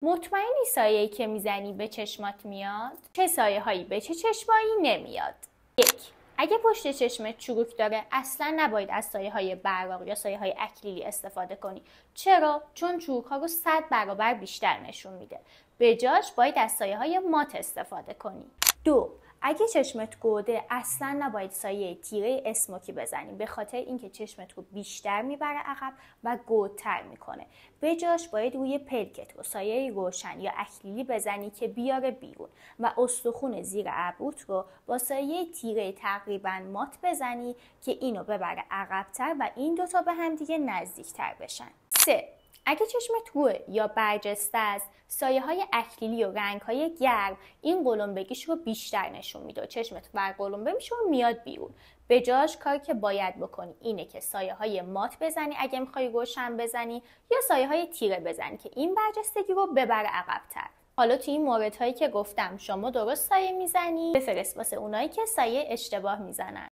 مطمئنی سایه‌ای که میزنی به چشمات میاد؟ چه سایه هایی به چه چشمایی نمیاد؟ 1. اگه پشت چشمت چروک داره اصلا نباید از سایه های براق یا سایه های اکلیلی استفاده کنی. چرا؟ چون چروک ها رو 100 برابر بیشتر نشون میده. به جاش باید از سایه های مات استفاده کنی. 2. اگه چشمت گوده اصلا نباید سایه تیره اسموکی بزنی، به خاطر اینکه چشمت رو بیشتر میبره عقب و گودتر میکنه. به جاش باید روی پلکت رو سایه روشن یا اکلیلی بزنی که بیاره بیرون و استخون زیر ابروت رو با سایه تیره تقریبا مات بزنی که اینو ببره عقبتر و این دوتا به هم دیگه نزدیکتر بشن. 3. اگه چشمت روه یا برجسته است، سایه های اکلیلی و رنگ های گرم این قلمبگیش رو بیشتر نشون میده و چشمت برقلمبه میشه و میاد بیرون. به جاش کاری که باید بکنی اینه که سایه های مات بزنی اگه میخوای روشن بزنی یا سایه های تیره بزنی که این برجستگی رو ببره عقبتر. حالا توی این موردهایی که گفتم شما درست سایه میزنی؟ بفرست واسه اونایی که سایه اشتباه میزنن.